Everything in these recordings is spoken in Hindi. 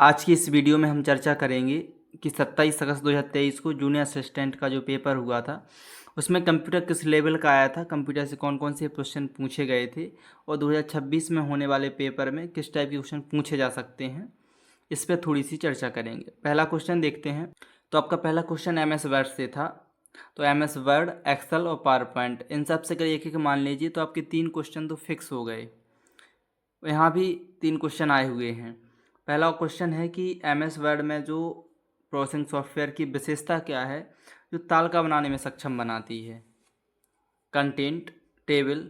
आज की इस वीडियो में हम चर्चा करेंगे कि 27 अगस्त 2023 को जूनियर असिस्टेंट का जो पेपर हुआ था उसमें कंप्यूटर किस लेवल का आया था, कंप्यूटर से कौन कौन से क्वेश्चन पूछे गए थे और 2026 में होने वाले पेपर में किस टाइप के क्वेश्चन पूछे जा सकते हैं, इस पर थोड़ी सी चर्चा करेंगे। पहला क्वेश्चन देखते हैं। तो आपका पहला क्वेश्चन MS वर्ड से था। तो MS वर्ड, एक्सेल और पावर पॉइंट, इन सब से करिए एक एक मान लीजिए तो आपके 3 क्वेश्चन तो फिक्स हो गए। यहाँ भी 3 क्वेश्चन आए हुए हैं। पहला क्वेश्चन है कि MS वर्ड में जो प्रोसेसिंग सॉफ्टवेयर की विशेषता क्या है जो तालिका बनाने में सक्षम बनाती है। Content, table.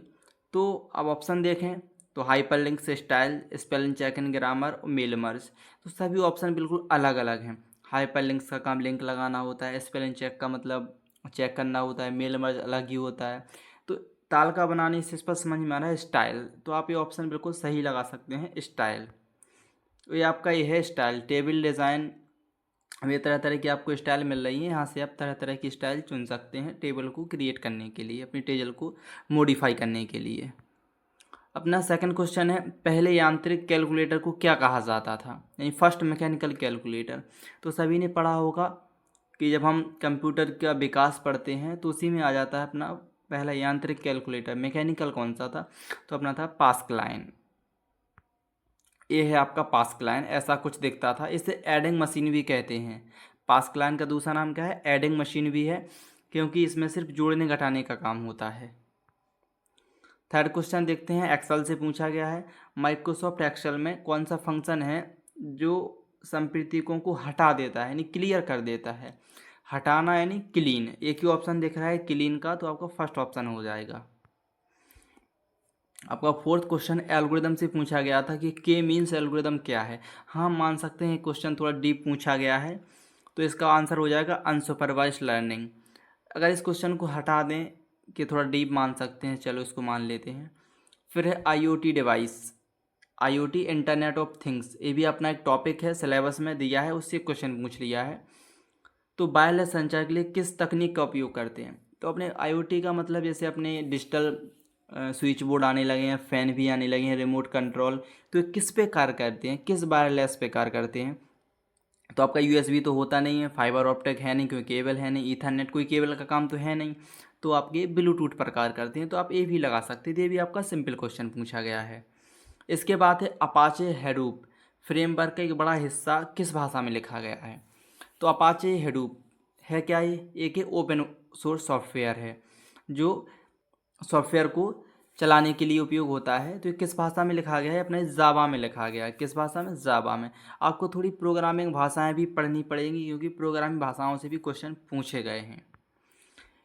तो अब ऑप्शन देखें तो hyperlinks, style, spelling check and grammar और मेल मर्ज। तो सभी ऑप्शन बिल्कुल अलग अलग हैं। हाइपरलिंक्स का काम लिंक लगाना होता है, स्पेलिंग चेक का मतलब चेक करना होता है, मेल मर्ज अलग ही होता है। तो तालिका बनाने से इस पर समझ में आ रहा है स्टाइल, तो आप ये ऑप्शन बिल्कुल सही लगा सकते हैं, स्टाइल। तो ये आपका ये है स्टाइल। टेबल डिज़ाइन, ये तरह तरह की आपको स्टाइल मिल रही है, यहाँ से आप तरह तरह की स्टाइल चुन सकते हैं टेबल को क्रिएट करने के लिए, अपनी टेबल को मॉडिफाई करने के लिए। अपना सेकंड क्वेश्चन है, पहले यांत्रिक कैलकुलेटर को क्या कहा जाता था, यानी फर्स्ट मैकेनिकल कैलकुलेटर। तो सभी ने पढ़ा होगा कि जब हम कंप्यूटर का विकास पढ़ते हैं तो उसी में आ जाता है अपना पहला यांत्रिक कैलकुलेटर। मैकेनिकल कौन सा था, तो अपना था पास्कलाइन। ये है आपका पास्कलाइन, ऐसा कुछ दिखता था। इसे एडिंग मशीन भी कहते हैं। पास्कलाइन का दूसरा नाम क्या है, एडिंग मशीन भी है, क्योंकि इसमें सिर्फ जोड़ने घटाने का काम होता है। थर्ड क्वेश्चन देखते हैं, एक्सेल से पूछा गया है। माइक्रोसॉफ्ट एक्सेल में कौन सा फंक्शन है जो संप्रीतिकों को हटा देता है, यानी क्लियर कर देता है। हटाना यानी क्लीन, एक ही ऑप्शन दिख रहा है क्लीन का, तो आपका फर्स्ट ऑप्शन हो जाएगा। आपका फोर्थ क्वेश्चन एल्गोरिदम से पूछा गया था कि के मीन्स एल्गोरिदम क्या है। हाँ, मान सकते हैं क्वेश्चन थोड़ा डीप पूछा गया है, तो इसका आंसर हो जाएगा अनसुपरवाइज्ड लर्निंग। अगर इस क्वेश्चन को हटा दें कि थोड़ा डीप मान सकते हैं, चलो इसको मान लेते हैं। फिर है IoT device, IoT internet of things, ये भी अपना एक टॉपिक है, सिलेबस में दिया है, उससे क्वेश्चन पूछ लिया है। तो वायरलेस संचार के लिए किस तकनीक का उपयोग करते हैं। तो अपने IoT का मतलब जैसे अपने डिजिटल स्विच बोर्ड आने लगे हैं, फ़ैन भी आने लगे हैं, रिमोट कंट्रोल, तो ये किस पे कार्य करते हैं, किस वायरलेस पे कार्य करते हैं। तो आपका USB तो होता नहीं है, फाइबर ऑप्टिक है नहीं क्योंकि केबल है नहीं, ईथरनेट कोई केबल का काम तो है नहीं, तो आपके ब्लूटूथ पर कार्य करते हैं। तो आप ये भी लगा सकते थे, ये भी आपका सिंपल क्वेश्चन पूछा गया है। इसके बाद है अपाचे हेडूप फ्रेमवर्क का एक बड़ा हिस्सा किस भाषा में लिखा गया है। तो अपाचे हेडूप है क्या, ये एक ओपन सोर्स सॉफ्टवेयर है जो सॉफ्टवेयर को चलाने के लिए उपयोग होता है। तो ये किस भाषा में लिखा गया है, अपने जावा में लिखा गया है। किस भाषा में, जावा में। आपको थोड़ी प्रोग्रामिंग भाषाएं भी पढ़नी पड़ेंगी क्योंकि प्रोग्रामिंग भाषाओं से भी क्वेश्चन पूछे गए हैं।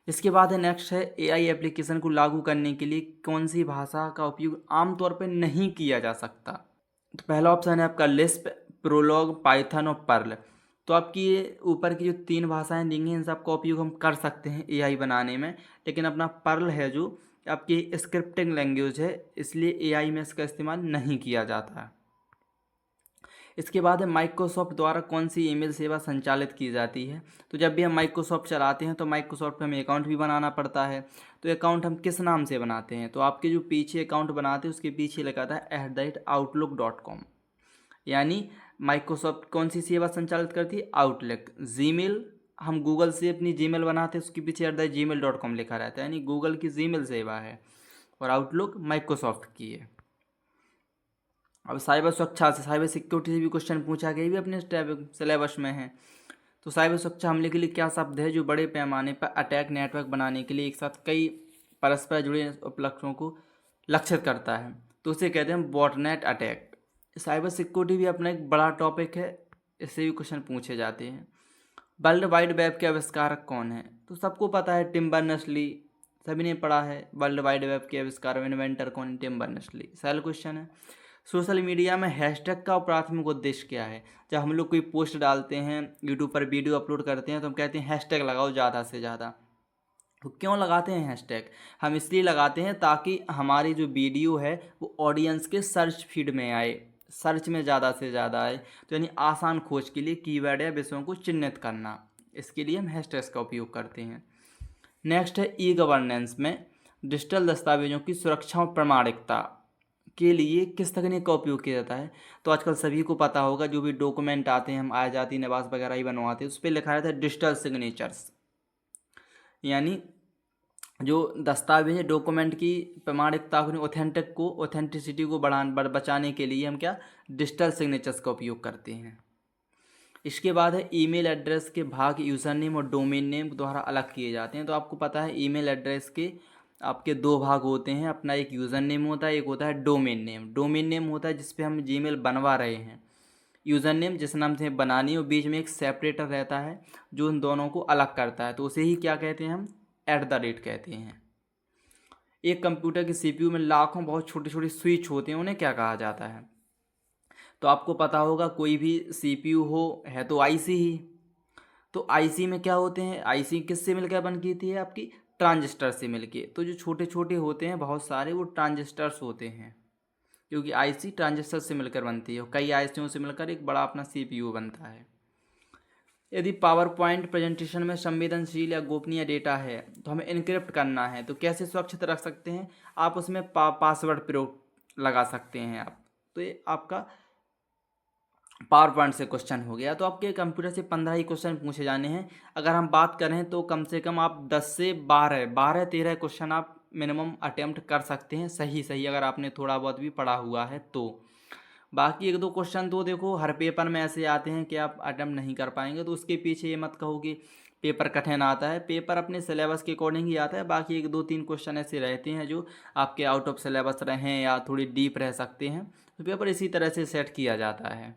इसके बाद है नेक्स्ट है AI एप्लीकेशन को लागू करने के लिए कौन सी भाषा का उपयोग आमतौर पर नहीं किया जा सकता। तो पहला ऑप्शन है आपका लिस्प, प्रोलॉग, पाइथन और पर्ल। तो आपकी ये ऊपर की जो 3 भाषाएं दी गई हैं इन सब का उपयोग हम कर सकते हैं AI बनाने में, लेकिन अपना पर्ल है जो आपकी स्क्रिप्टिंग लैंग्वेज है, इसलिए AI में इसका इस्तेमाल नहीं किया जाता है। इसके बाद है माइक्रोसॉफ्ट द्वारा कौन सी ईमेल सेवा संचालित की जाती है। तो जब भी हम माइक्रोसॉफ्ट चलाते हैं तो माइक्रोसॉफ्ट में हमें अकाउंट भी बनाना पड़ता है। तो अकाउंट हम किस नाम से बनाते हैं, तो आपके जो पीछे अकाउंट बनाते हैं उसके पीछे लिखा था @outlook.com, यानी माइक्रोसॉफ्ट कौन सी सेवा संचालित करती है, आउटलुक। जीमेल हम गूगल से अपनी जीमेल बनाते हैं, उसके पीछे @gmail.com लिखा रहता है, यानी गूगल की जीमेल सेवा है, और आउटलुक माइक्रोसॉफ्ट की है। अब साइबर सुरक्षा से, साइबर सिक्योरिटी से भी क्वेश्चन पूछा गया, भी अपने सिलेबस में है। तो साइबर सुरक्षा हमले के लिए क्या शब्द है जो बड़े पैमाने पर अटैक नेटवर्क बनाने के लिए एक साथ कई परस्पर जुड़े उपलक्ष्यों को लक्षित करता है, तो उसे कहते हैं बॉटनेट अटैक। साइबर सिक्योरिटी भी अपना एक बड़ा टॉपिक है, इससे भी क्वेश्चन पूछे जाते हैं। वर्ल्ड वाइड वेब के आविष्कारक कौन है, तो सबको पता है टिम बर्नर्स-ली, सभी ने पढ़ा है। वर्ल्ड वाइड वेब के आविष्कार इन्वेंटर कौन है, टिम बर्नर्स-ली। सरल क्वेश्चन है। सोशल मीडिया में हैशटैग का प्राथमिक उद्देश्य क्या है। जब हम लोग कोई पोस्ट डालते हैं, यूट्यूब पर वीडियो अपलोड करते हैं, तो हम कहते हैं हैशटैग लगाओ ज़्यादा से ज़्यादा। तो क्यों लगाते हैं हैशटैग, हम इसलिए लगाते हैं ताकि हमारी जो वीडियो है वो ऑडियंस के सर्च फीड में आए, सर्च में ज़्यादा से ज़्यादा आए। तो यानी आसान खोज के लिए कीवर्ड या विषयों को चिन्हित करना, इसके लिए हम हैशटैग्स का उपयोग करते हैं। नेक्स्ट है ई गवर्नेंस में डिजिटल दस्तावेजों की सुरक्षा और प्रामाणिकता के लिए किस तकनीक का उपयोग किया जाता है? तो आजकल सभी को पता होगा, जो भी डॉक्यूमेंट आते हैं, हम आय जाति निवास वगैरह ही बनवाते हैं, उस पर लिखा रहता है डिजिटल सिग्नेचर्स। यानी जो दस्तावेज डॉक्यूमेंट की प्रामाणिकता को, ऑथेंटिसिटी को बचाने के लिए हम क्या डिजिटल सिग्नेचर्स का उपयोग करते हैं। इसके बाद है ईमेल एड्रेस के भाग यूज़र नेम और डोमेन नेम द्वारा अलग किए जाते हैं। तो आपको पता है ईमेल एड्रेस के आपके दो भाग होते हैं, अपना एक यूज़र नेम होता है, एक होता है डोमेन नेम। डोमेन नेम होता है जिस पे हम जीमेल बनवा रहे हैं, यूज़र नेम जिस नाम से बनानी है, और बीच में एक सेपरेटर रहता है जो उन दोनों को अलग करता है, तो उसे ही क्या कहते हैं हम @ कहते हैं। एक कंप्यूटर की सीपीयू में लाखों बहुत छोटे छोटे स्विच होते हैं, उन्हें क्या कहा जाता है? तो आपको पता होगा, कोई भी सीपीयू हो है तो आईसी ही। तो आईसी में क्या होते हैं, आईसी किससे मिलकर बन की थी आपकी ट्रांजिस्टर से मिलके। तो जो छोटे छोटे होते हैं बहुत सारे, वो ट्रांजिस्टर्स होते हैं, क्योंकि आईसी ट्रांजिस्टर से मिलकर बनती है और कई आईसीयों से मिलकर एक बड़ा अपना सीपीयू बनता है। यदि पावर पॉइंट प्रेजेंटेशन में संवेदनशील या गोपनीय डेटा है तो हमें इनक्रिप्ट करना है, तो कैसे सुरक्षित रख सकते हैं? आप उसमें पासवर्ड प्रयोग लगा सकते हैं आप। तो ये आपका पावर पॉइंट से क्वेश्चन हो गया। तो आपके कंप्यूटर से 15 ही क्वेश्चन पूछे जाने हैं। अगर हम बात करें तो कम से कम आप 10 से 12 13 क्वेश्चन आप मिनिमम अटेम्प्ट कर सकते हैं, सही सही, अगर आपने थोड़ा बहुत भी पढ़ा हुआ है तो। बाकी एक दो क्वेश्चन तो देखो हर पेपर में ऐसे आते हैं कि आप अटेम्प्ट नहीं कर पाएंगे, तो उसके पीछे ये मत कहो कि पेपर कठिन आता है। पेपर अपने सिलेबस के अकॉर्डिंग ही आता है। बाकी एक दो तीन क्वेश्चन ऐसे रहते हैं जो आपके आउट ऑफ सिलेबस रहें या थोड़ी डीप रह सकते हैं, तो पेपर इसी तरह से सेट किया जाता है।